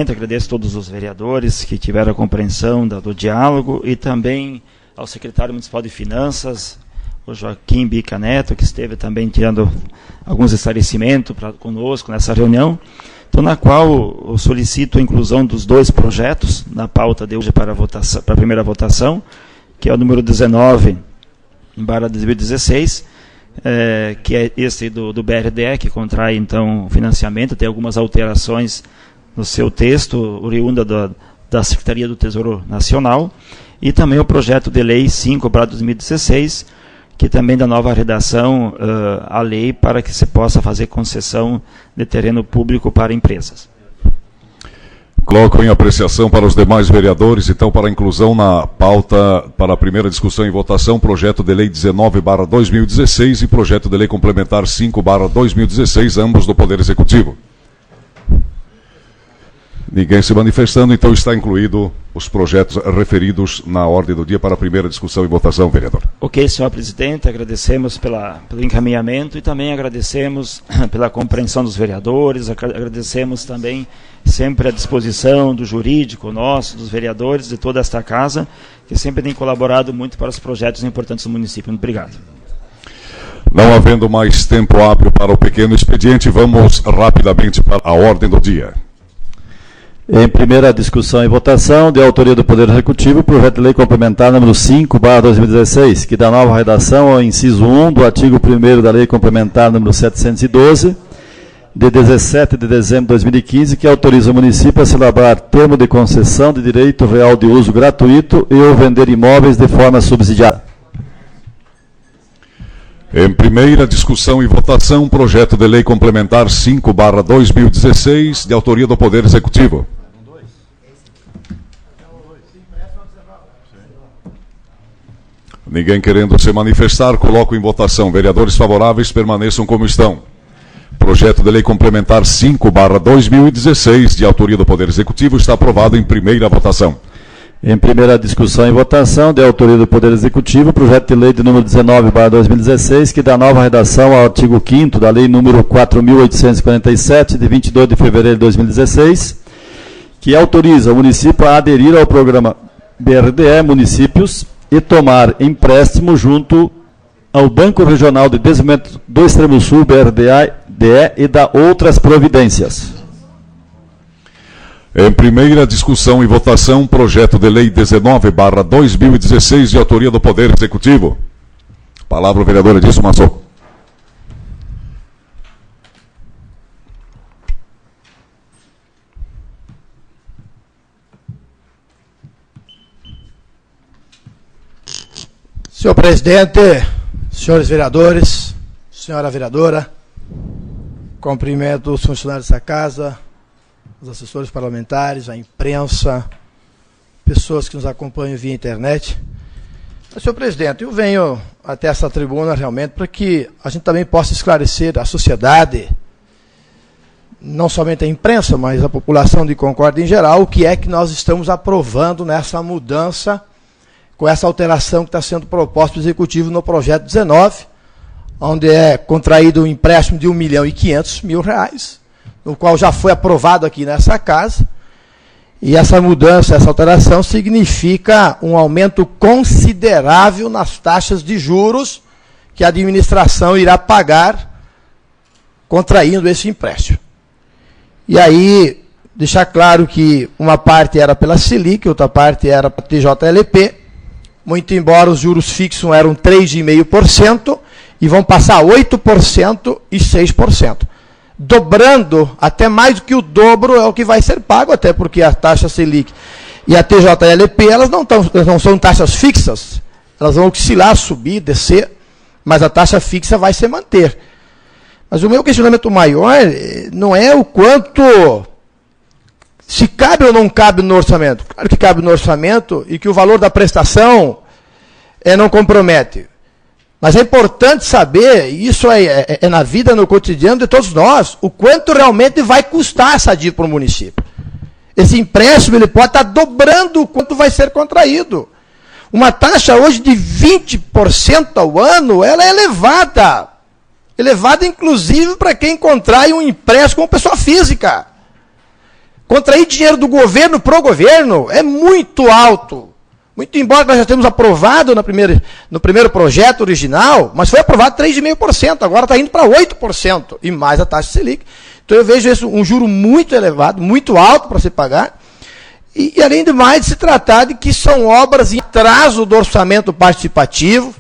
Agradeço a todos os vereadores que tiveram a compreensão do diálogo e também ao secretário municipal de Finanças, o Joaquim Bica Neto, que esteve também tirando alguns esclarecimentos conosco nessa reunião, então, na qual eu solicito a inclusão dos dois projetos na pauta de hoje para a primeira votação, que é o número 19/2016, que é esse do BRDE, que contrai, então, o financiamento, tem algumas alterações no seu texto, oriunda da Secretaria do Tesouro Nacional, e também o projeto de lei 5/2016, que também dá nova redação à lei para que se possa fazer concessão de terreno público para empresas. Coloco em apreciação para os demais vereadores, então, para a inclusão na pauta para a primeira discussão e votação, projeto de lei 19/2016 e projeto de lei complementar 5/2016, ambos do Poder Executivo. Ninguém se manifestando, então está incluído os projetos referidos na ordem do dia para a primeira discussão e votação, vereador. Ok, senhor presidente, agradecemos pelo encaminhamento e também agradecemos pela compreensão dos vereadores, agradecemos também sempre a disposição do jurídico nosso, dos vereadores de toda esta casa, que sempre tem colaborado muito para os projetos importantes do município. Muito obrigado. Não havendo mais tempo hábil para o pequeno expediente, vamos rapidamente para a ordem do dia. Em primeira discussão e votação, de autoria do Poder Executivo, projeto de lei complementar número 5/2016, que dá nova redação ao inciso 1 do artigo 1º da lei complementar número 712, de 17 de dezembro de 2015, que autoriza o município a celebrar termo de concessão de direito real de uso gratuito e ou vender imóveis de forma subsidiada. Em primeira discussão e votação, projeto de lei complementar 5/2016, de autoria do Poder Executivo. Ninguém querendo se manifestar, coloco em votação. Vereadores favoráveis permaneçam como estão. Projeto de lei complementar 5/2016, de autoria do Poder Executivo, está aprovado em primeira votação. Em primeira discussão e votação, de autoria do Poder Executivo, projeto de lei de número 19/2016, que dá nova redação ao artigo 5º da lei número 4.847, de 22 de fevereiro de 2016, que autoriza o município a aderir ao programa BRDE Municípios e tomar empréstimo junto ao Banco Regional de Desenvolvimento do Extremo Sul, BRDE, e da outras providências. Em primeira discussão e votação, projeto de lei 19/2016, de autoria do Poder Executivo. Palavra o vereador Edilson Massou. Senhor presidente, senhores vereadores, senhora vereadora, cumprimento os funcionários dessa casa, os assessores parlamentares, a imprensa, pessoas que nos acompanham via internet. Senhor presidente, eu venho até essa tribuna realmente para que a gente também possa esclarecer à sociedade, não somente a imprensa, mas a população de Concórdia em geral, o que é que nós estamos aprovando nessa mudança, com essa alteração que está sendo proposta pelo Executivo no projeto 19, onde é contraído um empréstimo de R$1.500.000, no qual já foi aprovado aqui nessa casa, e essa mudança, essa alteração, significa um aumento considerável nas taxas de juros que a administração irá pagar contraindo esse empréstimo. E aí, deixar claro que uma parte era pela Selic, outra parte era para a TJLP, muito embora os juros fixos eram 3,5%, e vão passar a 8% e 6%. Dobrando, até mais do que o dobro é o que vai ser pago, até porque a taxa Selic e a TJLP, elas não são taxas fixas, elas vão oscilar, subir, descer, mas a taxa fixa vai se manter. Mas o meu questionamento maior não é o quanto, se cabe ou não cabe no orçamento. Claro que cabe no orçamento e que o valor da prestação não compromete. Mas é importante saber, e isso é na vida, no cotidiano de todos nós, o quanto realmente vai custar essa dívida para o município. Esse empréstimo ele pode estar dobrando o quanto vai ser contraído. Uma taxa hoje de 20% ao ano, ela é elevada. Elevada, inclusive, para quem contrai um empréstimo com pessoa física. contrair dinheiro do governo para o governo é muito alto. Muito embora nós já tenhamos aprovado no primeiro projeto original, mas foi aprovado 3,5%, agora está indo para 8%, e mais a taxa Selic. Então eu vejo isso um juro muito elevado, muito alto para se pagar, e além de mais, se tratar de que são obras em atraso do orçamento participativo.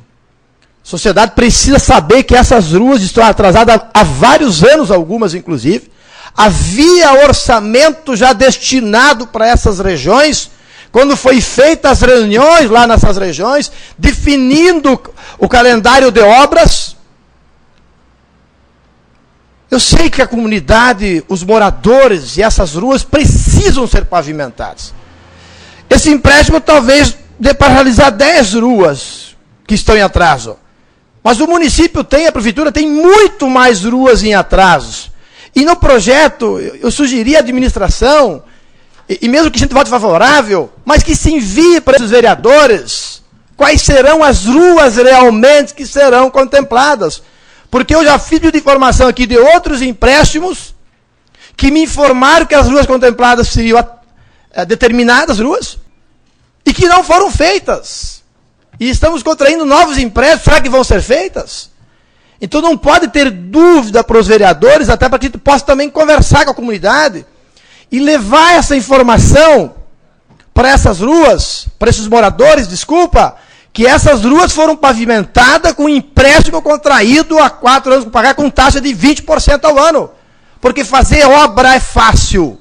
A sociedade precisa saber que essas ruas estão atrasadas há vários anos, algumas inclusive. Havia orçamento já destinado para essas regiões, quando foi feitas as reuniões lá nessas regiões, definindo o calendário de obras. Eu sei que a comunidade, os moradores e essas ruas precisam ser pavimentadas. Esse empréstimo talvez dê para realizar 10 ruas que estão em atraso. Mas o município a prefeitura tem muito mais ruas em atrasos. E no projeto, eu sugeri à administração, e mesmo que a gente vote favorável, mas que se envie para esses vereadores quais serão as ruas realmente que serão contempladas. Porque eu já fiz de informação aqui de outros empréstimos que me informaram que as ruas contempladas seriam determinadas ruas e que não foram feitas. E estamos contraindo novos empréstimos, será que vão ser feitas? Então não pode ter dúvida para os vereadores, até para que a gente possa também conversar com a comunidade e levar essa informação para essas ruas, para esses moradores, que essas ruas foram pavimentadas com empréstimo contraído há 4 anos, para pagar com taxa de 20% ao ano. Porque fazer obra é fácil.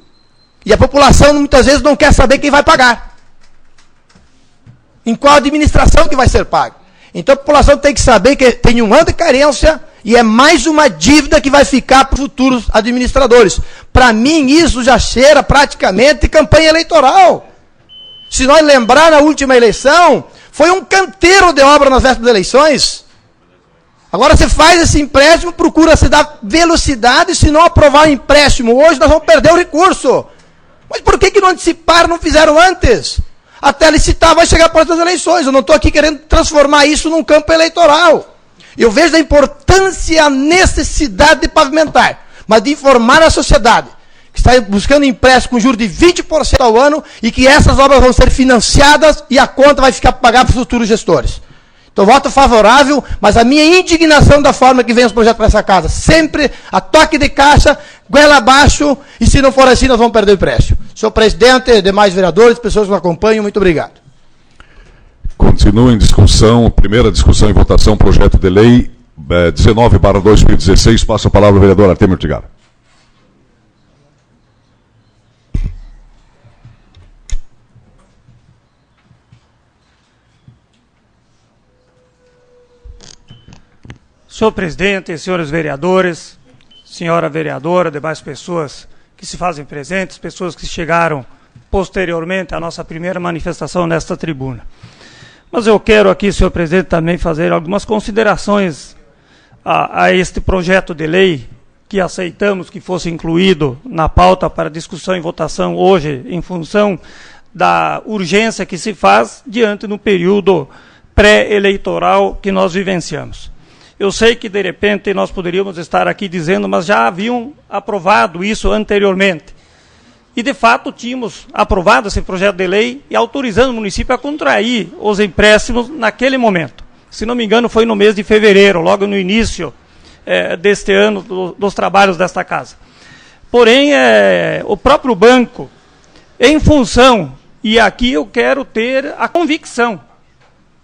E a população muitas vezes não quer saber quem vai pagar. Em qual administração que vai ser pago. Então a população tem que saber que tem um ano de carência e é mais uma dívida que vai ficar para os futuros administradores. Para mim, isso já cheira praticamente campanha eleitoral. Se nós lembrar, na última eleição, foi um canteiro de obra nas vésperas das eleições. Agora você faz esse empréstimo, procura se dar velocidade, se não aprovar o empréstimo hoje, nós vamos perder o recurso. Mas por que não anteciparam, não fizeram antes? Até licitar vai chegar para as eleições. Eu não estou aqui querendo transformar isso num campo eleitoral. Eu vejo a importância e a necessidade de pavimentar, mas de informar a sociedade que está buscando empréstimo com juros de 20% ao ano e que essas obras vão ser financiadas e a conta vai ficar pagada para os futuros gestores. Então, voto favorável, mas a minha indignação da forma que vem os projetos para essa casa, sempre a toque de caixa, goela abaixo, e se não for assim, nós vamos perder o empréstimo. Senhor presidente, demais vereadores, pessoas que me acompanham, muito obrigado. Continua em discussão, primeira discussão e votação, projeto de lei 19/2016. Passa a palavra ao vereador Artemio Ortigara. Senhor presidente, senhores vereadores, senhora vereadora, demais pessoas que se fazem presentes, pessoas que chegaram posteriormente à nossa primeira manifestação nesta tribuna. Mas eu quero aqui, senhor presidente, também fazer algumas considerações a este projeto de lei que aceitamos que fosse incluído na pauta para discussão e votação hoje, em função da urgência que se faz diante do período pré-eleitoral que nós vivenciamos. Eu sei que, de repente, nós poderíamos estar aqui dizendo, mas já haviam aprovado isso anteriormente. E, de fato, tínhamos aprovado esse projeto de lei e autorizando o município a contrair os empréstimos naquele momento. Se não me engano, foi no mês de fevereiro, logo no início deste ano, dos trabalhos desta casa. Porém, o próprio banco, em função, e aqui eu quero ter a convicção,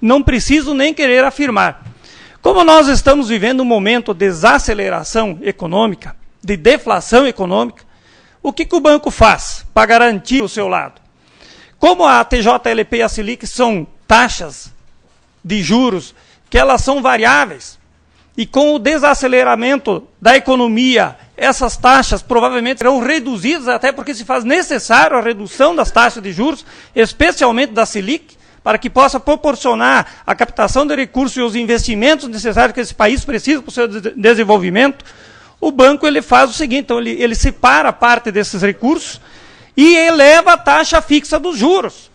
não preciso nem querer afirmar, como nós estamos vivendo um momento de desaceleração econômica, de deflação econômica, o que o banco faz para garantir o seu lado? Como a TJLP e a Selic são taxas de juros que elas são variáveis, e com o desaceleramento da economia, essas taxas provavelmente serão reduzidas, até porque se faz necessário a redução das taxas de juros, especialmente da Selic, para que possa proporcionar a captação de recursos e os investimentos necessários que esse país precisa para o seu desenvolvimento. O banco ele faz o seguinte, então ele separa parte desses recursos e eleva a taxa fixa dos juros.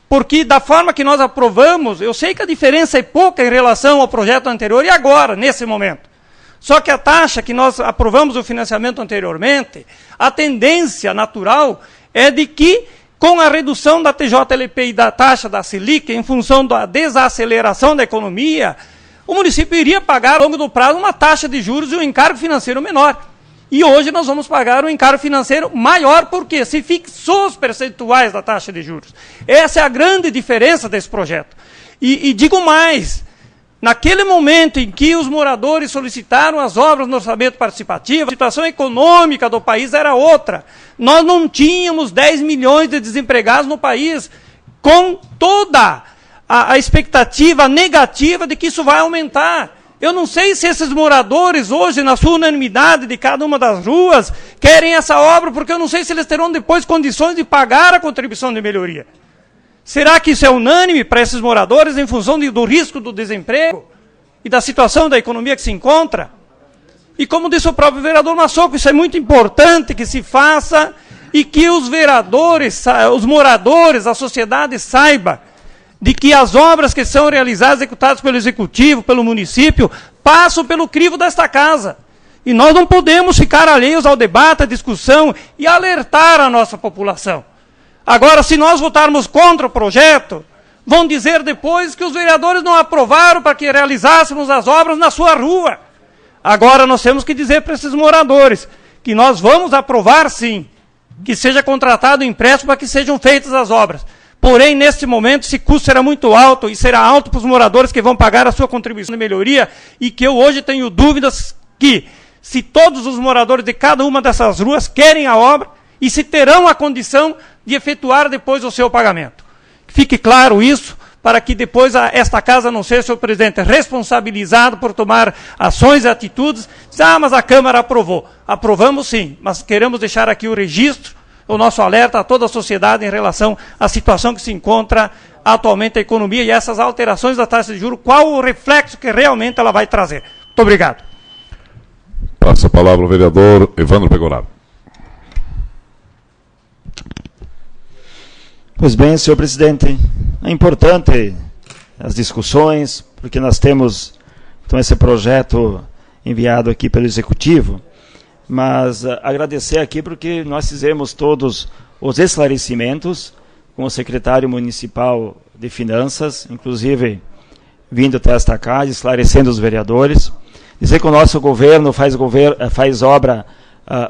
Porque da forma que nós aprovamos, eu sei que a diferença é pouca em relação ao projeto anterior e agora, nesse momento. Só que a taxa que nós aprovamos o financiamento anteriormente, a tendência natural é de que, com a redução da TJLP e da taxa da Selic, em função da desaceleração da economia, o município iria pagar, ao longo do prazo, uma taxa de juros e um encargo financeiro menor. E hoje nós vamos pagar um encargo financeiro maior, porque se fixou os percentuais da taxa de juros. Essa é a grande diferença desse projeto. E digo mais, naquele momento em que os moradores solicitaram as obras no orçamento participativo, a situação econômica do país era outra. Nós não tínhamos 10 milhões de desempregados no país, com toda a expectativa negativa de que isso vai aumentar. Eu não sei se esses moradores hoje, na sua unanimidade de cada uma das ruas, querem essa obra, porque eu não sei se eles terão depois condições de pagar a contribuição de melhoria. Será que isso é unânime para esses moradores em função do risco do desemprego e da situação da economia que se encontra? E como disse o próprio vereador Massoco, isso é muito importante que se faça e que os vereadores, os moradores, a sociedade saiba de que as obras que são realizadas, executadas pelo Executivo, pelo município, passam pelo crivo desta casa. E nós não podemos ficar alheios ao debate, à discussão e alertar a nossa população. Agora, se nós votarmos contra o projeto, vão dizer depois que os vereadores não aprovaram para que realizássemos as obras na sua rua. Agora nós temos que dizer para esses moradores que nós vamos aprovar sim, que seja contratado empréstimo para que sejam feitas as obras. Porém, neste momento, esse custo será muito alto e será alto para os moradores que vão pagar a sua contribuição de melhoria e que eu hoje tenho dúvidas que, se todos os moradores de cada uma dessas ruas querem a obra e se terão a condição de efetuar depois o seu pagamento. Fique claro isso, para que depois esta casa não seja, senhor presidente, responsabilizado por tomar ações e atitudes. Mas a Câmara aprovou. Aprovamos sim, mas queremos deixar aqui o registro, o nosso alerta a toda a sociedade em relação à situação que se encontra atualmente a economia e essas alterações da taxa de juros, qual o reflexo que realmente ela vai trazer. Muito obrigado. Passa a palavra ao vereador Evandro Pegoraro. Pois bem, senhor presidente, é importante as discussões, porque nós temos então esse projeto enviado aqui pelo Executivo, mas agradecer aqui porque nós fizemos todos os esclarecimentos com o secretário municipal de Finanças, inclusive vindo até esta casa, esclarecendo os vereadores, dizer que o nosso governo faz obra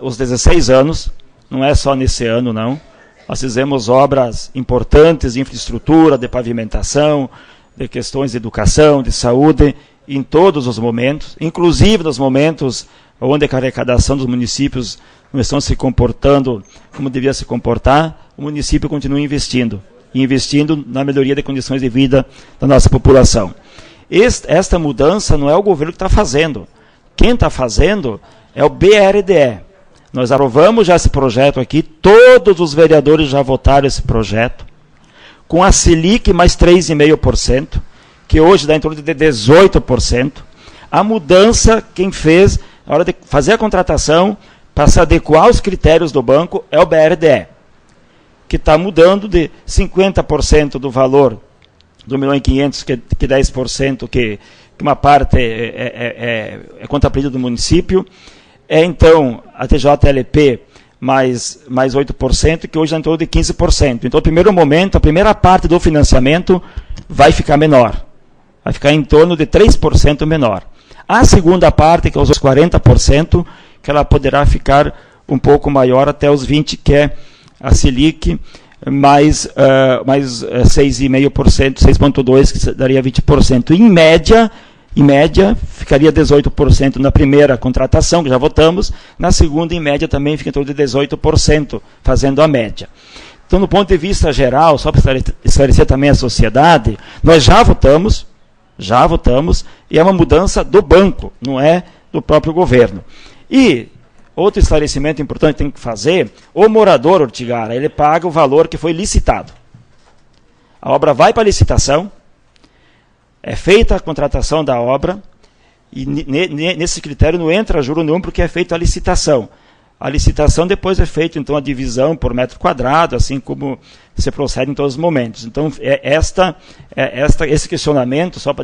os 16 anos, não é só nesse ano não. Nós fizemos obras importantes de infraestrutura, de pavimentação, de questões de educação, de saúde, em todos os momentos, inclusive nos momentos onde a arrecadação dos municípios não estão se comportando como devia se comportar, o município continua investindo na melhoria de condições de vida da nossa população. Esta mudança não é o governo que está fazendo. Quem está fazendo é o BRDE. Nós aprovamos já esse projeto aqui, todos os vereadores já votaram esse projeto, com a Selic mais 3,5%, que hoje dá em torno de 18%. A mudança, quem fez, na hora de fazer a contratação, para se adequar aos critérios do banco, é o BRDE, que está mudando de 50% do valor do 1.500.000, que 10%, que uma parte é contrapartida do município, então a TJLP mais 8%, que hoje está em torno de 15%. Então, no primeiro momento, a primeira parte do financiamento vai ficar menor. Vai ficar em torno de 3% menor. A segunda parte, que é os 40%, que ela poderá ficar um pouco maior até os 20%, que é a Selic, mais 6,5%, 6,2%, que daria 20%. Em média, ficaria 18% na primeira contratação, que já votamos, na segunda, em média, também fica em torno de 18%, fazendo a média. Então, do ponto de vista geral, só para esclarecer também a sociedade, nós já votamos, e é uma mudança do banco, não é do próprio governo. E outro esclarecimento importante que tem que fazer, o morador, Ortigara, ele paga o valor que foi licitado. A obra vai para a licitação, é feita a contratação da obra, e nesse critério não entra juro nenhum, porque é feita a licitação. A licitação depois é feita, então, a divisão por metro quadrado, assim como se procede em todos os momentos. Então, esse questionamento, só para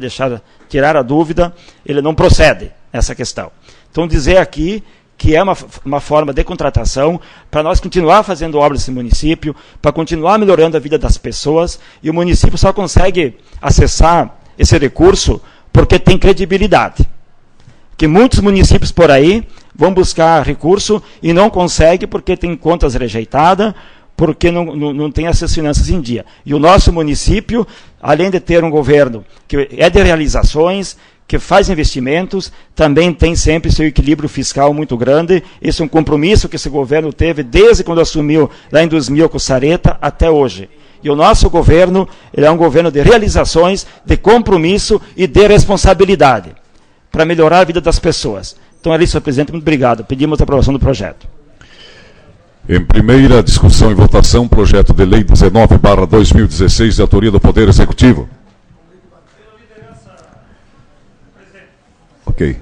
tirar a dúvida, ele não procede, essa questão. Então, dizer aqui que é uma forma de contratação para nós continuar fazendo obras nesse município, para continuar melhorando a vida das pessoas, e o município só consegue acessar esse recurso porque tem credibilidade. Que muitos municípios por aí vão buscar recurso e não conseguem porque tem contas rejeitadas, porque não tem essas finanças em dia. E o nosso município, além de ter um governo que é de realizações, que faz investimentos, também tem sempre seu equilíbrio fiscal muito grande. Esse é um compromisso que esse governo teve desde quando assumiu lá em 2000 com o Sareta até hoje. E o nosso governo, ele é um governo de realizações, de compromisso e de responsabilidade para melhorar a vida das pessoas. Então, é isso, senhor presidente, muito obrigado. Pedimos a aprovação do projeto. Em primeira discussão e votação, projeto de lei 19/2016, de autoria do Poder Executivo. Ok.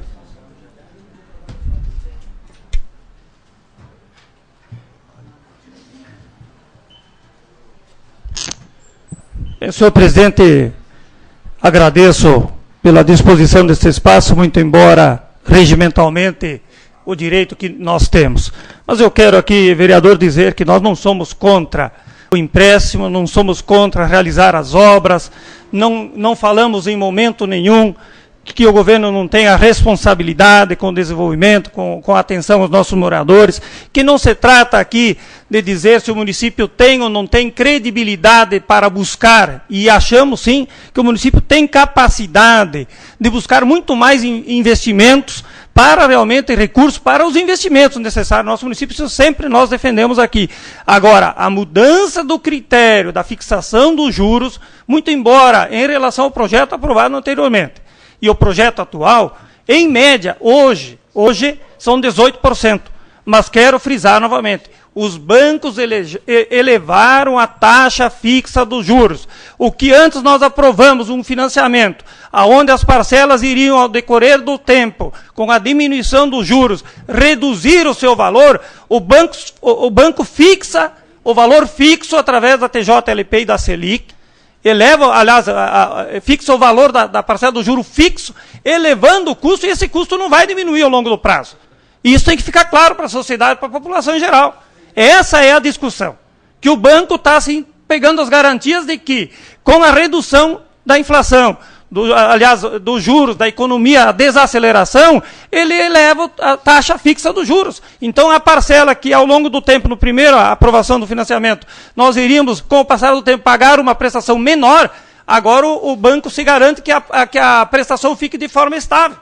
Senhor presidente, agradeço pela disposição deste espaço, muito embora regimentalmente o direito que nós temos. Mas eu quero aqui, vereador, dizer que nós não somos contra o empréstimo, não somos contra realizar as obras, não falamos em momento nenhum que o governo não tenha responsabilidade com o desenvolvimento, com a atenção aos nossos moradores, que não se trata aqui de dizer se o município tem ou não tem credibilidade para buscar, e achamos sim que o município tem capacidade de buscar muito mais investimentos para realmente recursos para os investimentos necessários no nosso município, isso sempre nós defendemos aqui. Agora, a mudança do critério da fixação dos juros, muito embora em relação ao projeto aprovado anteriormente, e o projeto atual, em média, hoje são 18%. Mas quero frisar novamente, os bancos elevaram a taxa fixa dos juros. O que antes nós aprovamos um financiamento, onde as parcelas iriam ao decorrer do tempo, com a diminuição dos juros, reduzir o seu valor, o banco fixa o valor fixo através da TJLP e da Selic, eleva, aliás, fixa o valor da parcela do juro fixo, elevando o custo, e esse custo não vai diminuir ao longo do prazo. E isso tem que ficar claro para a sociedade, para a população em geral. Essa é a discussão. Que o banco está assim, pegando as garantias de que, com a redução da inflação, dos juros, da economia, a desaceleração, ele eleva a taxa fixa dos juros. Então, a parcela que, ao longo do tempo, no primeiro aprovação do financiamento, nós iríamos, com o passar do tempo, pagar uma prestação menor, agora o banco se garante que a prestação fique de forma estável.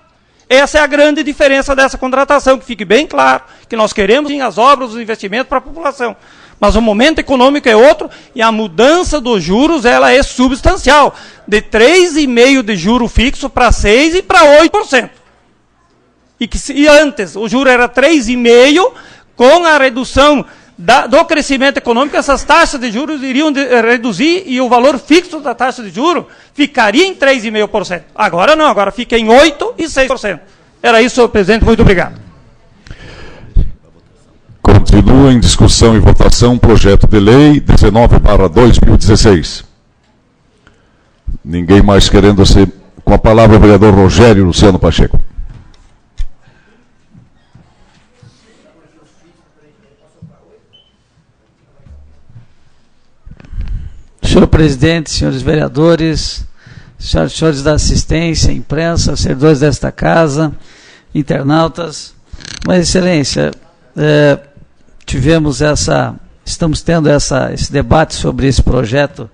Essa é a grande diferença dessa contratação, que fique bem claro, que nós queremos sim, as obras, os investimentos para a população. Mas o momento econômico é outro, e a mudança dos juros ela é substancial, de 3,5% de juro fixo para 6% e para 8%. E antes o juro era 3,5%, com a redução do crescimento econômico, essas taxas de juros iriam reduzir e o valor fixo da taxa de juros ficaria em 3,5%. Agora não, agora fica em 8% e 6%. Era isso, senhor presidente, muito obrigado. Continua em discussão e votação projeto de lei 19/2016. Ninguém mais querendo ser... Com a palavra o vereador Rogério Luciano Pacheco. Senhor presidente, senhores vereadores, senhores da assistência, imprensa, servidores desta casa, internautas, Mas, excelência, estamos tendo esse debate sobre esse projeto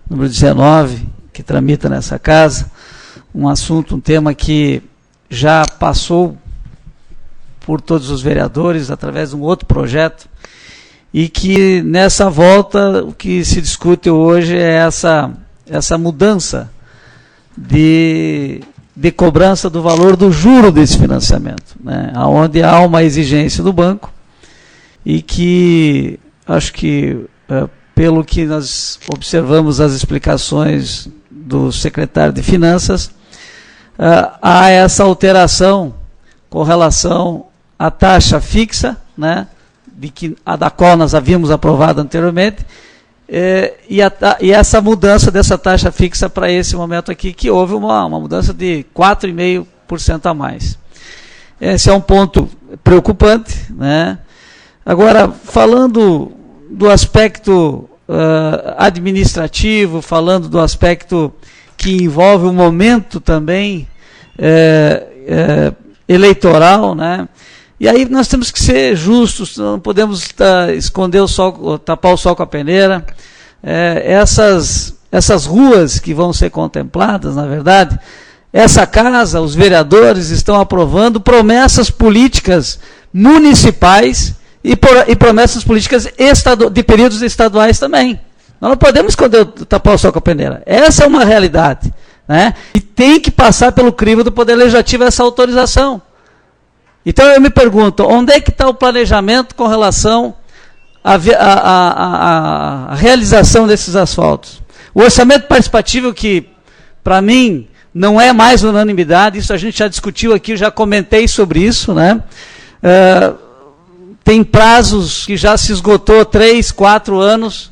número 19, que tramita nessa casa, um tema que já passou por todos os vereadores através de um outro projeto, e que nessa volta o que se discute hoje é essa mudança de cobrança do valor do juro desse financiamento, né? Onde há uma exigência do banco e que, acho que, pelo que nós observamos as explicações do secretário de Finanças, há essa alteração com relação à taxa fixa, né, da qual nós havíamos aprovado anteriormente, e essa mudança dessa taxa fixa para esse momento aqui, que houve uma mudança de 4,5% a mais. esse é um ponto preocupante, né? Agora, falando do aspecto administrativo, falando do aspecto que envolve o momento também eleitoral, né? E aí nós temos que ser justos, não podemos esconder o sol, tapar o sol com a peneira. Essas ruas que vão ser contempladas, na verdade, essa casa, os vereadores estão aprovando promessas políticas municipais e promessas políticas de períodos estaduais também. Nós não podemos esconder, tapar o sol com a peneira. Essa é uma realidade, né? E tem que passar pelo crivo do Poder Legislativo essa autorização. Então eu me pergunto, onde é que está o planejamento com relação à realização desses asfaltos? O orçamento participativo, que para mim não é mais unanimidade, isso a gente já discutiu aqui, eu já comentei sobre isso, né? Tem prazos que já se esgotou 3, 4 anos,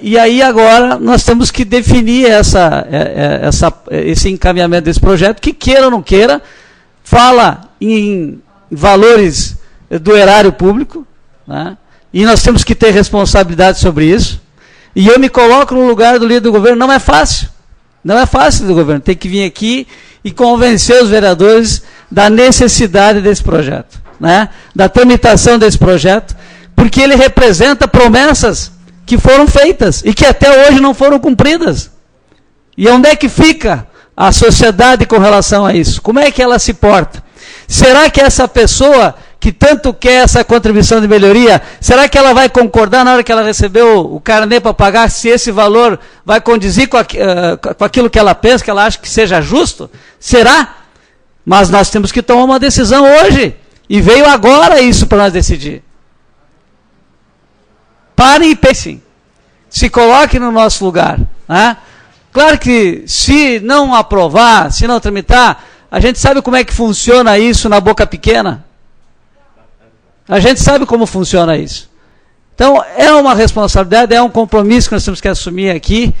e aí agora nós temos que definir esse encaminhamento desse projeto, que queira ou não queira, fala em valores do erário público, né? E nós temos que ter responsabilidade sobre isso. E eu me coloco no lugar do líder do governo, não é fácil do governo, tem que vir aqui e convencer os vereadores da necessidade desse projeto, né? Da tramitação desse projeto, porque ele representa promessas que foram feitas e que até hoje não foram cumpridas. E onde é que fica a sociedade com relação a isso? Como é que ela se porta? Será que essa pessoa que tanto quer essa contribuição de melhoria, será que ela vai concordar na hora que ela recebeu o carnê para pagar, se esse valor vai condizir com aquilo que ela pensa, que ela acha que seja justo? Será? Mas nós temos que tomar uma decisão hoje. E veio agora isso para nós decidir. Parem e pensem. Se coloquem no nosso lugar, né? Claro que se não aprovar, se não tramitar, a gente sabe como é que funciona isso na boca pequena. A gente sabe como funciona isso. Então, é uma responsabilidade, é um compromisso que nós temos que assumir aqui.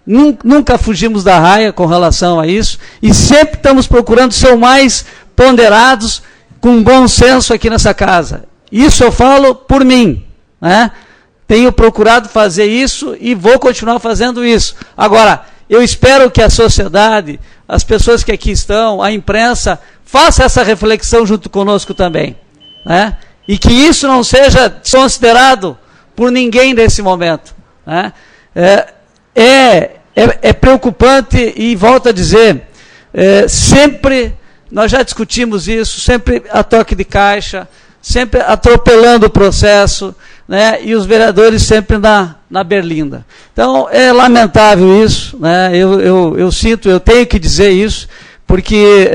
Nunca fugimos da raia com relação a isso. E sempre estamos procurando ser o mais ponderados, com bom senso aqui nessa casa. Isso eu falo por mim, né? Tenho procurado fazer isso e vou continuar fazendo isso. Agora, eu espero que a sociedade, as pessoas que aqui estão, a imprensa, faça essa reflexão junto conosco também, né? E que isso não seja considerado por ninguém nesse momento, né? É preocupante e, volto a dizer, sempre, nós já discutimos isso, sempre a toque de caixa, sempre atropelando o processo, né? E os vereadores sempre na berlinda. Então, é lamentável isso, né? Eu sinto, eu tenho que dizer isso, porque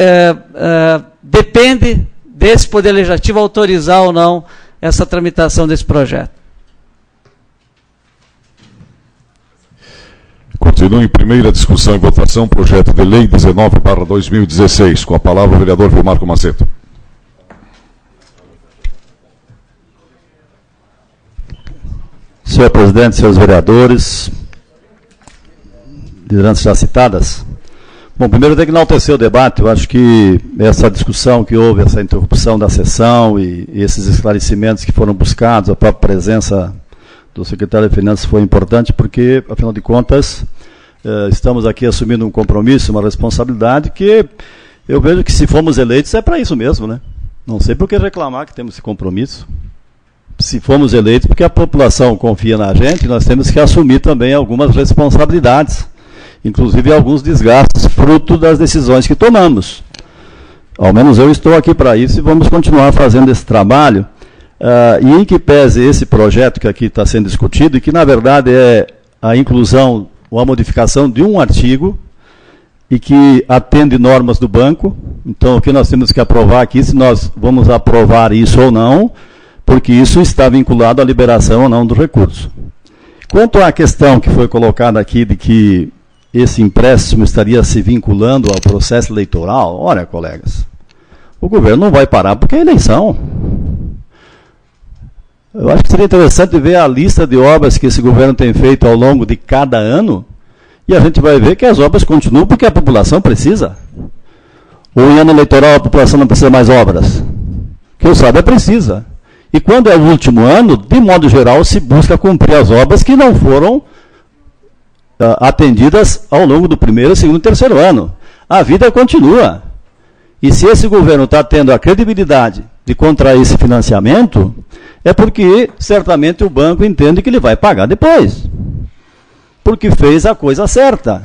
depende desse Poder Legislativo autorizar ou não essa tramitação desse projeto. Continua em primeira discussão e votação, projeto de lei 19/2016. Com a palavra o vereador Vilmarco Maceto. Senhor presidente, senhores vereadores, lideranças já citadas. Bom, primeiro eu tenho que enaltecer o debate. Eu acho que essa discussão que houve, essa interrupção da sessão e esses esclarecimentos que foram buscados, a própria presença do secretário de Finanças foi importante, porque, afinal de contas, estamos aqui assumindo um compromisso, uma responsabilidade que eu vejo que, se formos eleitos, é para isso mesmo, né? Não sei por que reclamar que temos esse compromisso. Se formos eleitos, porque a população confia na gente, nós temos que assumir também algumas responsabilidades, inclusive alguns desgastes, fruto das decisões que tomamos. Ao menos eu estou aqui para isso e vamos continuar fazendo esse trabalho. E em que pese esse projeto que aqui está sendo discutido, e que na verdade é a inclusão ou a modificação de um artigo, e que atende normas do banco. Então, o que nós temos que aprovar aqui, se nós vamos aprovar isso ou não, porque isso está vinculado à liberação ou não do recurso. Quanto à questão que foi colocada aqui de que esse empréstimo estaria se vinculando ao processo eleitoral, olha, colegas, o governo não vai parar porque é eleição. Eu acho que seria interessante ver a lista de obras que esse governo tem feito ao longo de cada ano, e a gente vai ver que as obras continuam porque a população precisa. Ou em ano eleitoral a população não precisa mais obras? Que eu saiba, precisa. E quando é o último ano, de modo geral, se busca cumprir as obras que não foram atendidas ao longo do primeiro, segundo e terceiro ano. A vida continua. E se esse governo está tendo a credibilidade de contrair esse financiamento, é porque certamente o banco entende que ele vai pagar depois. Porque fez a coisa certa.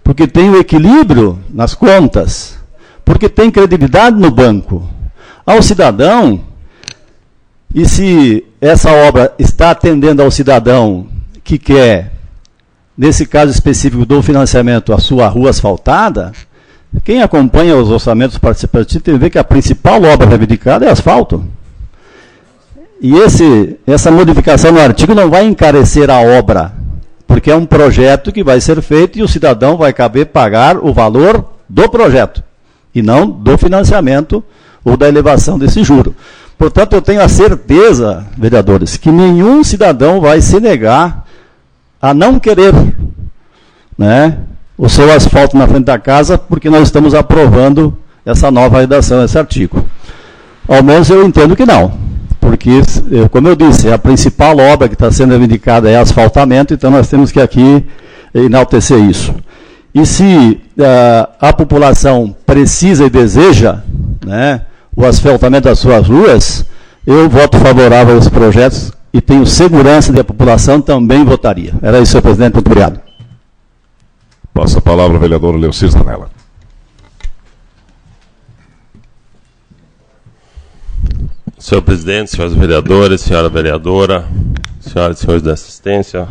Porque tem o equilíbrio nas contas. Porque tem credibilidade no banco. Ao cidadão, e se essa obra está atendendo ao cidadão que quer, nesse caso específico do financiamento, a sua rua asfaltada, quem acompanha os orçamentos participativos tem que ver que a principal obra reivindicada é asfalto. E essa modificação no artigo não vai encarecer a obra, porque é um projeto que vai ser feito e o cidadão vai caber pagar o valor do projeto, e não do financiamento ou da elevação desse juro. Portanto, eu tenho a certeza, vereadores, que nenhum cidadão vai se negar a não querer, né, o seu asfalto na frente da casa, porque nós estamos aprovando essa nova redação, esse artigo. Ao menos eu entendo que não, porque, como eu disse, a principal obra que está sendo reivindicada é asfaltamento, então nós temos que aqui enaltecer isso. E se a população precisa e deseja, né, o asfaltamento das suas ruas, eu voto favorável aos projetos e tenho segurança de que a população também votaria. Era isso, senhor presidente. Muito obrigado. Passa a palavra ao vereador Leocir Zanella. Senhor presidente, senhores vereadores, senhora vereadora, senhoras e senhores da assistência,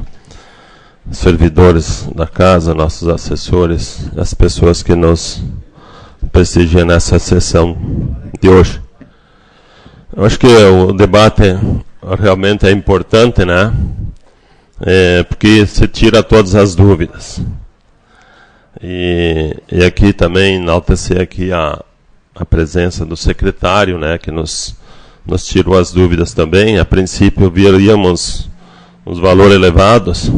servidores da casa, nossos assessores, as pessoas que nos prestigiam nessa sessão de hoje. Eu acho que o debate realmente é importante, né? Porque se tira todas as dúvidas. E aqui também enaltecer aqui a presença do secretário, né, que nos tirou as dúvidas também. A princípio viríamos uns valores elevados,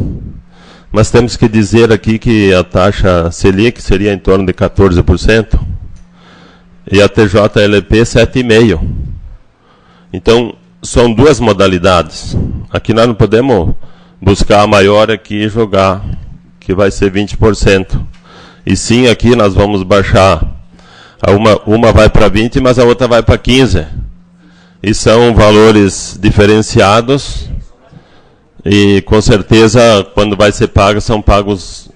mas temos que dizer aqui que a taxa Selic seria em torno de 14% e a TJLP 7,5%. Então, são duas modalidades. Aqui nós não podemos buscar a maior aqui e jogar, que vai ser 20%. E sim, aqui nós vamos baixar, uma vai para 20%, mas a outra vai para 15%. E são valores diferenciados, e com certeza, quando vai ser pago, são pagos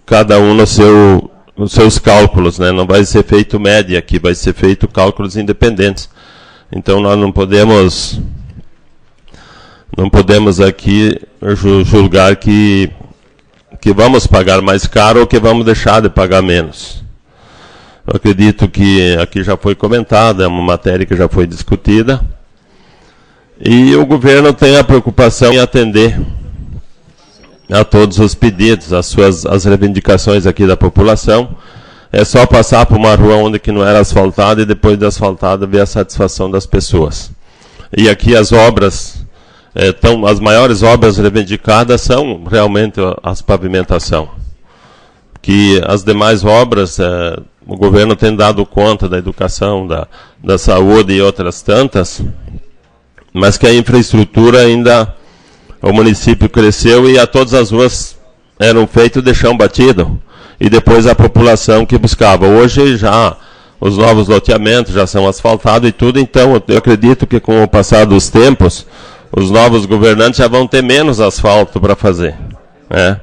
cada um nos seus cálculos, né? Não vai ser feito média aqui, vai ser feito cálculos independentes. Então nós não podemos aqui julgar que vamos pagar mais caro ou que vamos deixar de pagar menos. Eu acredito que aqui já foi comentado, é uma matéria que já foi discutida, e o governo tem a preocupação em atender a todos os pedidos, as reivindicações aqui da população. É só passar por uma rua onde que não era asfaltada e depois de asfaltada ver a satisfação das pessoas. E aqui as obras, as maiores obras reivindicadas são realmente as pavimentação. Que as demais obras, o governo tem dado conta da educação, da saúde e outras tantas, mas que a infraestrutura ainda, o município cresceu e a todas as ruas eram feitas de chão batido. E depois a população que buscava. Hoje já os novos loteamentos já são asfaltados e tudo, então eu acredito que com o passar dos tempos, os novos governantes já vão ter menos asfalto para fazer, né?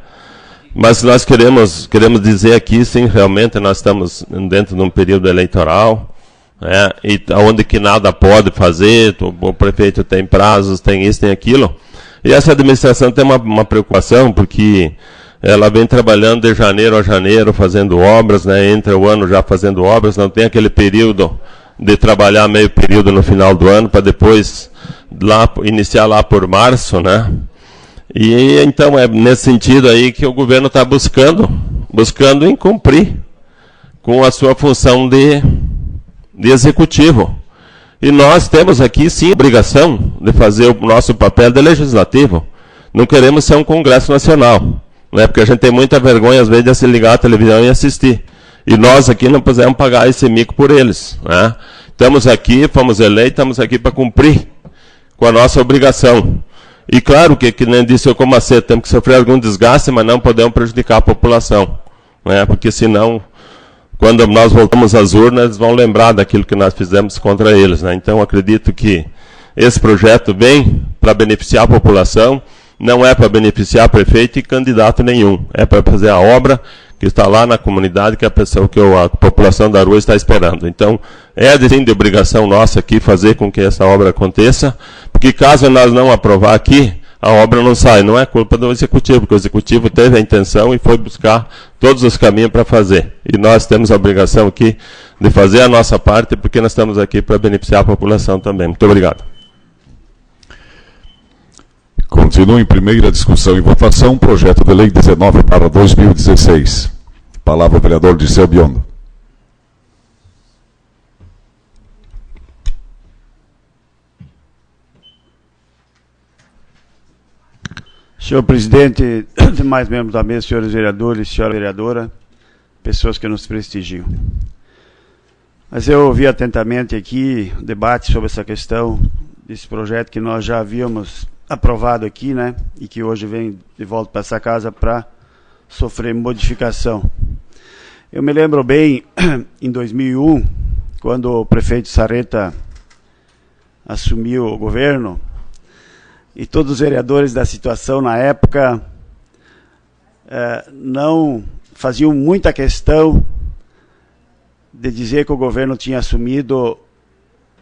Mas nós queremos dizer aqui, sim, realmente nós estamos dentro de um período eleitoral, né? E onde que nada pode fazer, o prefeito tem prazos, tem isso, tem aquilo. E essa administração tem uma preocupação, porque ela vem trabalhando de janeiro a janeiro, fazendo obras, né? Entra o ano já fazendo obras, não tem aquele período de trabalhar meio período no final do ano, para depois iniciar lá por março, né? E então é nesse sentido aí que o governo está buscando em cumprir com a sua função de executivo. E nós temos aqui, sim, a obrigação de fazer o nosso papel de legislativo. Não queremos ser um Congresso Nacional, né? Porque a gente tem muita vergonha, às vezes, de se ligar à televisão e assistir. E nós aqui não podemos pagar esse mico por eles, né? Estamos aqui, fomos eleitos, estamos aqui para cumprir com a nossa obrigação. E claro que nem disse o Comacete, temos que sofrer algum desgaste, mas não podemos prejudicar a população, né? Porque senão, quando nós voltamos às urnas, eles vão lembrar daquilo que nós fizemos contra eles, né? Então, acredito que esse projeto vem para beneficiar a população, não é para beneficiar prefeito e candidato nenhum, é para fazer a obra que está lá na comunidade, que a população da rua está esperando. Então, é de obrigação nossa aqui fazer com que essa obra aconteça, porque caso nós não aprovar aqui, a obra não sai. Não é culpa do Executivo, porque o Executivo teve a intenção e foi buscar todos os caminhos para fazer. E nós temos a obrigação aqui de fazer a nossa parte, porque nós estamos aqui para beneficiar a população também. Muito obrigado. Continua em primeira discussão e votação, projeto de lei 19/2016. Palavra ao vereador Dirceu Biondo. Senhor presidente, demais membros da mesa, senhores vereadores, senhora vereadora, pessoas que nos prestigiam. Mas eu ouvi atentamente aqui o debate sobre essa questão desse projeto que nós já havíamos aprovado aqui, né, e que hoje vem de volta para essa casa para sofrer modificação. Eu me lembro bem, em 2001, quando o prefeito Sarreta assumiu o governo, e todos os vereadores da situação na época não faziam muita questão de dizer que o governo tinha assumido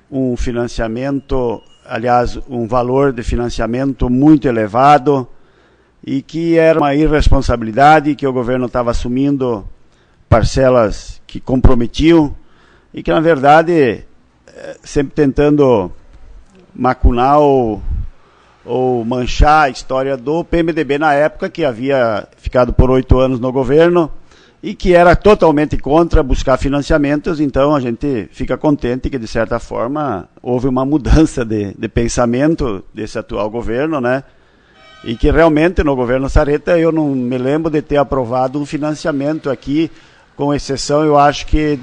um financiamento, aliás, um valor de financiamento muito elevado e que era uma irresponsabilidade, que o governo estava assumindo parcelas que comprometiam e que, na verdade, sempre tentando macunar ou manchar a história do PMDB na época, que havia ficado por 8 anos no governo e que era totalmente contra buscar financiamentos. Então a gente fica contente que, de certa forma, houve uma mudança de pensamento desse atual governo, né? E que realmente no governo Sarreta eu não me lembro de ter aprovado um financiamento aqui, com exceção, eu acho que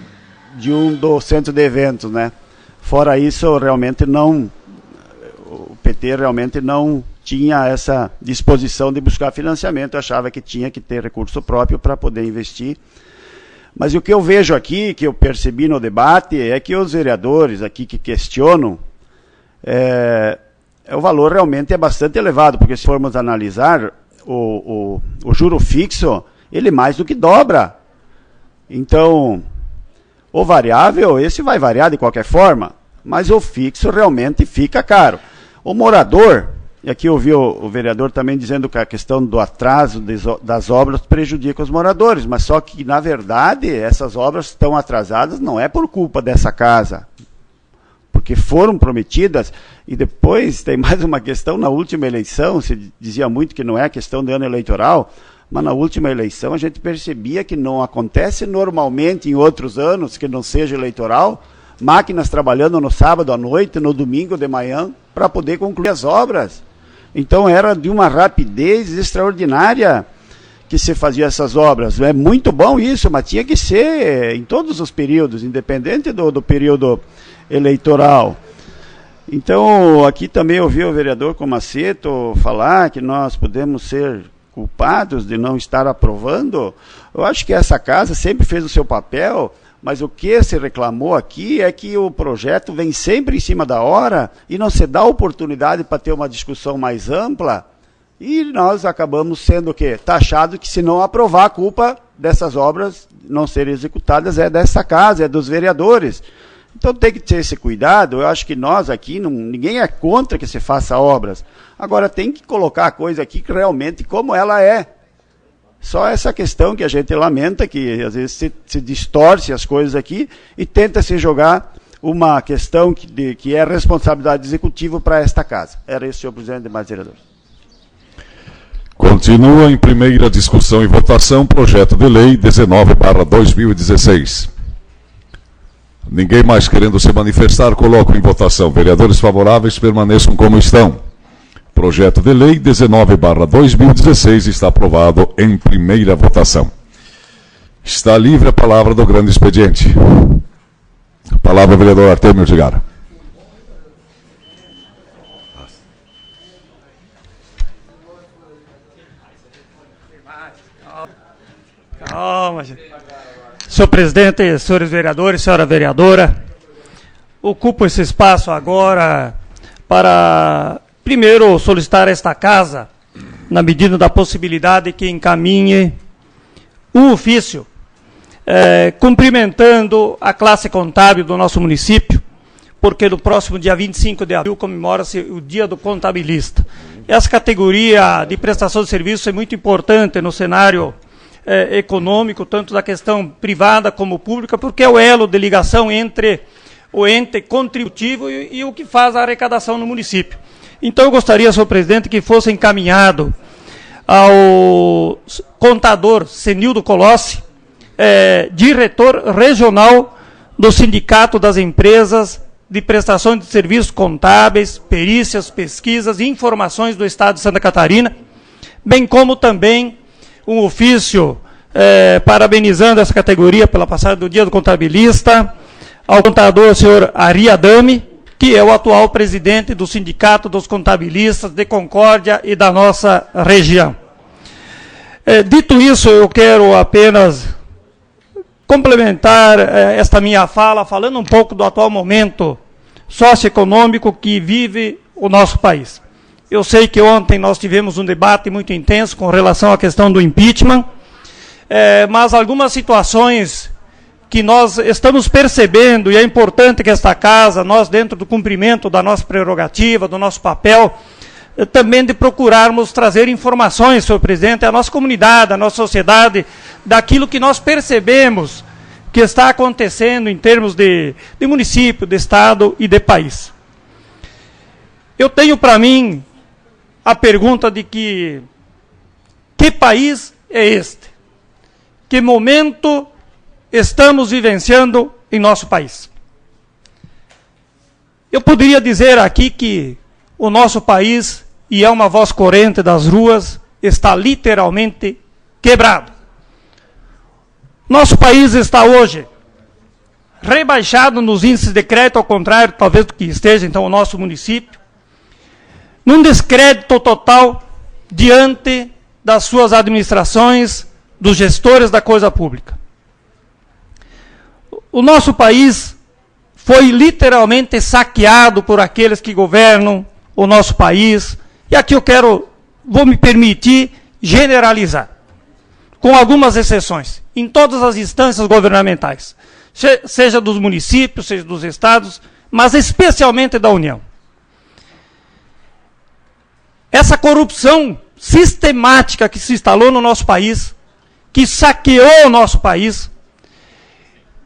de do centro de eventos, né? Fora isso, realmente não, o PT realmente não tinha essa disposição de buscar financiamento, achava que tinha que ter recurso próprio para poder investir. Mas o que eu vejo aqui, que eu percebi no debate, é que os vereadores aqui que questionam, o valor realmente é bastante elevado, porque se formos analisar o juro fixo, ele mais do que dobra. Então, o variável, esse vai variar de qualquer forma, mas o fixo realmente fica caro. O morador, e aqui eu ouvi o vereador também dizendo que a questão do atraso das obras prejudica os moradores, mas só que, na verdade, essas obras estão atrasadas não é por culpa dessa casa, porque foram prometidas. E depois tem mais uma questão, na última eleição, se dizia muito que não é questão de ano eleitoral, mas na última eleição a gente percebia que não acontece normalmente em outros anos, que não seja eleitoral, máquinas trabalhando no sábado à noite, no domingo de manhã, para poder concluir as obras. Então era de uma rapidez extraordinária que se fazia essas obras. É muito bom isso, mas tinha que ser em todos os períodos, independente do período eleitoral. Então, aqui também ouvi o vereador Comaceto falar que nós podemos ser culpados de não estar aprovando. Eu acho que essa casa sempre fez o seu papel, mas o que se reclamou aqui é que o projeto vem sempre em cima da hora e não se dá oportunidade para ter uma discussão mais ampla, e nós acabamos sendo o quê? Taxado que, se não aprovar, a culpa dessas obras não serem executadas é dessa casa, é dos vereadores. Então tem que ter esse cuidado. Eu acho que nós aqui, ninguém é contra que se faça obras. Agora tem que colocar a coisa aqui realmente como ela é. Só essa questão que a gente lamenta, que às vezes se distorce as coisas aqui e tenta se jogar uma questão que é responsabilidade executiva para esta casa. Era isso, senhor presidente, demais vereadores. Continua em primeira discussão e votação, projeto de lei 19/2016. Ninguém mais querendo se manifestar, coloco em votação. Vereadores favoráveis permaneçam como estão. Projeto de lei 19/2016 está aprovado em primeira votação. Está livre a palavra do grande expediente. A palavra ao vereador Artemio Edgar. Calma, gente. Senhor presidente, senhores vereadores, senhora vereadora, ocupo esse espaço agora para, primeiro, solicitar a esta casa, na medida da possibilidade, que encaminhe um ofício cumprimentando a classe contábil do nosso município, porque no próximo dia 25 de abril comemora-se o Dia do Contabilista. Essa categoria de prestação de serviço é muito importante no cenário econômico, tanto da questão privada como pública, porque é o elo de ligação entre o ente contributivo e o que faz a arrecadação no município. Então eu gostaria, senhor presidente, que fosse encaminhado ao contador Senildo Colossi, diretor regional do Sindicato das Empresas de Prestação de Serviços Contábeis, Perícias, Pesquisas e Informações do Estado de Santa Catarina, bem como também um ofício parabenizando essa categoria pela passagem do Dia do Contabilista, ao contador senhor Ari Adami, que é o atual presidente do Sindicato dos Contabilistas de Concórdia e da nossa região. Dito isso, eu quero apenas complementar esta minha fala, falando um pouco do atual momento socioeconômico que vive o nosso país. Eu sei que ontem nós tivemos um debate muito intenso com relação à questão do impeachment, mas algumas situações que nós estamos percebendo, e é importante que esta casa, nós dentro do cumprimento da nossa prerrogativa, do nosso papel, também de procurarmos trazer informações, senhor presidente, à nossa comunidade, à nossa sociedade, daquilo que nós percebemos que está acontecendo em termos de município, de estado e de país. Eu tenho para mim a pergunta de que país é este? Que momento estamos vivenciando em nosso país? Eu poderia dizer aqui que o nosso país, e é uma voz corrente das ruas, está literalmente quebrado. Nosso país está hoje rebaixado nos índices de crédito, ao contrário, talvez, do que esteja, então, o nosso município, num descrédito total diante das suas administrações, dos gestores da coisa pública. O nosso país foi literalmente saqueado por aqueles que governam o nosso país, e aqui vou me permitir generalizar, com algumas exceções, em todas as instâncias governamentais, seja dos municípios, seja dos estados, mas especialmente da União. Essa corrupção sistemática que se instalou no nosso país, que saqueou o nosso país,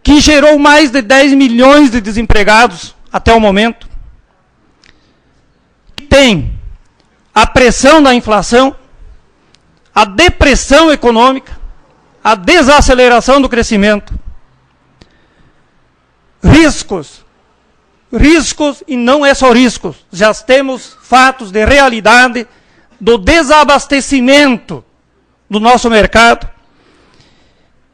que gerou mais de 10 milhões de desempregados até o momento, que tem a pressão da inflação, a depressão econômica, a desaceleração do crescimento, riscos, e não é só riscos, já temos fatos de realidade do desabastecimento do nosso mercado,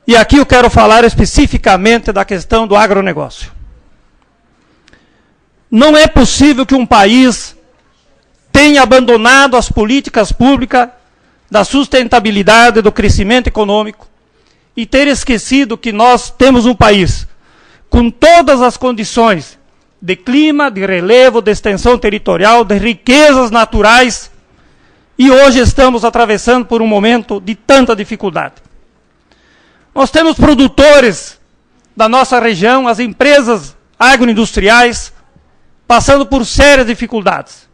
e aqui eu quero falar especificamente da questão do agronegócio. Não é possível que um país tenha abandonado as políticas públicas da sustentabilidade, do crescimento econômico, e ter esquecido que nós temos um país com todas as condições de clima, de relevo, de extensão territorial, de riquezas naturais, e hoje estamos atravessando por um momento de tanta dificuldade. Nós temos produtores da nossa região, as empresas agroindustriais, passando por sérias dificuldades.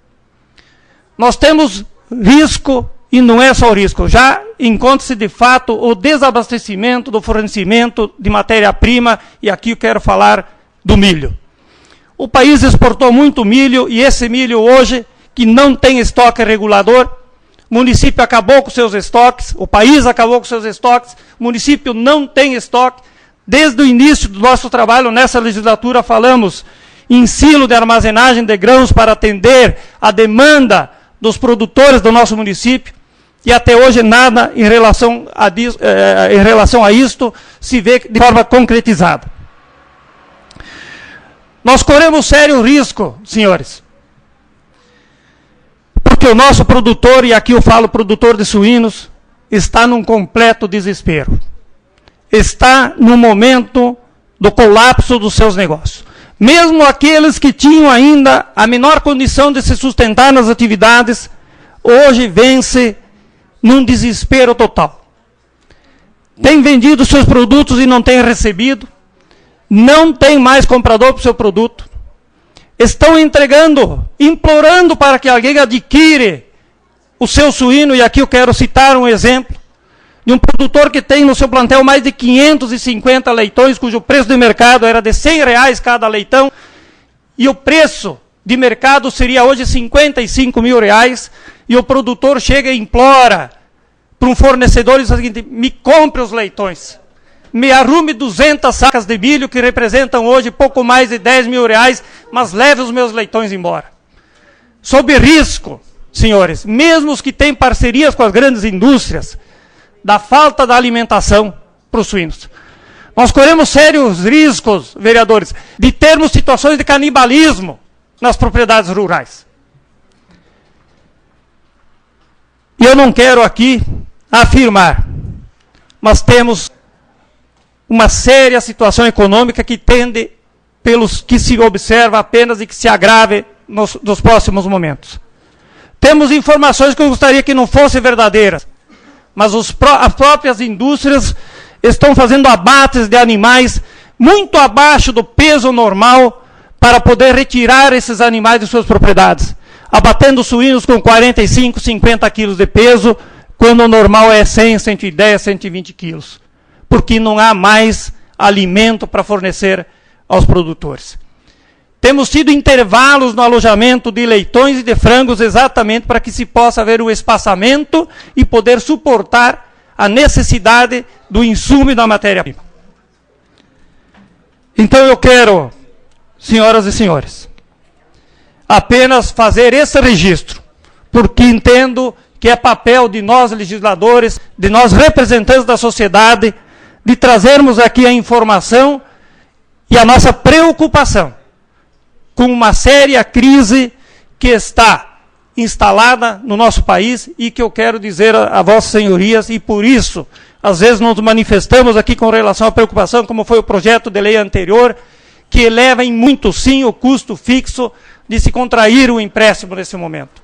Nós temos risco, e não é só o risco, já encontra-se de fato o desabastecimento do fornecimento de matéria-prima, e aqui eu quero falar do milho. O país exportou muito milho, e esse milho hoje, que não tem estoque regulador, o município acabou com seus estoques, o país acabou com seus estoques, o município não tem estoque. Desde o início do nosso trabalho nessa legislatura falamos em silo de armazenagem de grãos para atender a demanda dos produtores do nosso município, E até hoje nada em relação a isto se vê de forma concretizada. Nós corremos sério risco, senhores, porque o nosso produtor, e aqui eu falo produtor de suínos, está num completo desespero. Está no momento do colapso dos seus negócios. Mesmo aqueles que tinham ainda a menor condição de se sustentar nas atividades, hoje vence num desespero total. Tem vendido seus produtos e não tem recebido, não tem mais comprador para o seu produto, estão entregando, implorando para que alguém adquire o seu suíno, e aqui eu quero citar um exemplo, de um produtor que tem no seu plantel mais de 550 leitões, cujo preço de mercado era de R$100 cada leitão, e o preço de mercado seria hoje R$55 mil, e o produtor chega e implora para um fornecedor e diz o seguinte: me compre os leitões, me arrume 200 sacas de milho, que representam hoje pouco mais de R$10 mil, mas leve os meus leitões embora. Sob risco, senhores, mesmo os que têm parcerias com as grandes indústrias, da falta da alimentação para os suínos. Nós corremos sérios riscos, vereadores, de termos situações de canibalismo nas propriedades rurais. E eu não quero aqui afirmar, mas temos uma séria situação econômica que tende, pelos que se observa apenas, e que se agrave nos próximos momentos. Temos informações que eu gostaria que não fossem verdadeiras, mas as próprias indústrias estão fazendo abates de animais muito abaixo do peso normal para poder retirar esses animais de suas propriedades, abatendo suínos com 45, 50 quilos de peso, quando o normal é 100, 110, 120 quilos, porque não há mais alimento para fornecer aos produtores. Temos tido intervalos no alojamento de leitões e de frangos exatamente para que se possa haver um espaçamento e poder suportar a necessidade do insumo e da matéria-prima. Então eu quero, senhoras e senhores, apenas fazer esse registro, porque entendo que é papel de nós legisladores, de nós representantes da sociedade, de trazermos aqui a informação e a nossa preocupação com uma séria crise que está instalada no nosso país e que eu quero dizer a vossas senhorias, e por isso, às vezes nos manifestamos aqui com relação à preocupação, como foi o projeto de lei anterior, que eleva em muito sim o custo fixo de se contrair o empréstimo nesse momento.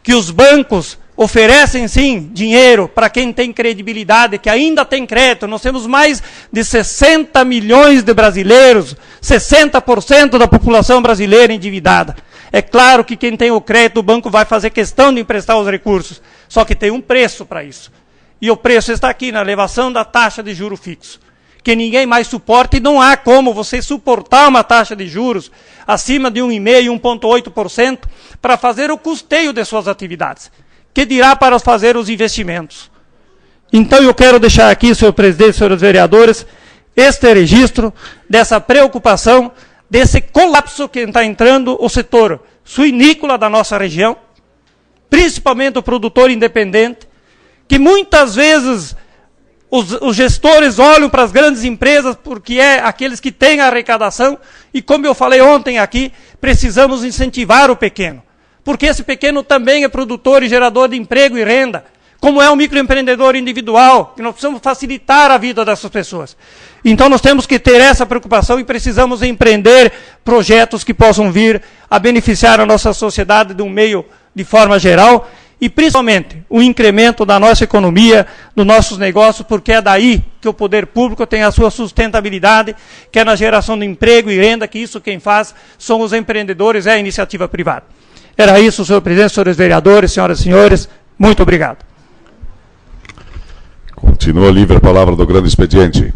Que os bancos oferecem sim dinheiro para quem tem credibilidade, que ainda tem crédito. Nós temos mais de 60 milhões de brasileiros, 60% da população brasileira endividada. É claro que quem tem o crédito, o banco vai fazer questão de emprestar os recursos, só que tem um preço para isso. E o preço está aqui, na elevação da taxa de juro fixo, que ninguém mais suporta, e não há como você suportar uma taxa de juros acima de 1,5%, 1,8% para fazer o custeio de suas atividades, que dirá para fazer os investimentos. Então eu quero deixar aqui, senhor presidente, senhores vereadores, este registro dessa preocupação, desse colapso que está entrando o setor suinícola da nossa região, principalmente o produtor independente, que muitas vezes os gestores olham para as grandes empresas porque é aqueles que têm a arrecadação, e como eu falei ontem aqui, precisamos incentivar o pequeno, porque esse pequeno também é produtor e gerador de emprego e renda, como é um microempreendedor individual, que nós precisamos facilitar a vida dessas pessoas. Então nós temos que ter essa preocupação e precisamos empreender projetos que possam vir a beneficiar a nossa sociedade de um meio de forma geral, e principalmente o incremento da nossa economia, dos nossos negócios, porque é daí que o poder público tem a sua sustentabilidade, que é na geração de emprego e renda, que isso quem faz são os empreendedores, é a iniciativa privada. Era isso, senhor presidente, senhores vereadores, senhoras e senhores, muito obrigado. Continua livre a palavra do grande expediente.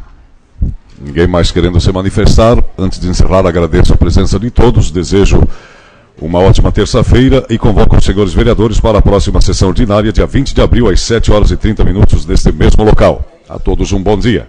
Ninguém mais querendo se manifestar. Antes de encerrar, agradeço a presença de todos, desejo uma ótima terça-feira e convoco os senhores vereadores para a próxima sessão ordinária, dia 20 de abril, às 7h30, neste mesmo local. A todos um bom dia.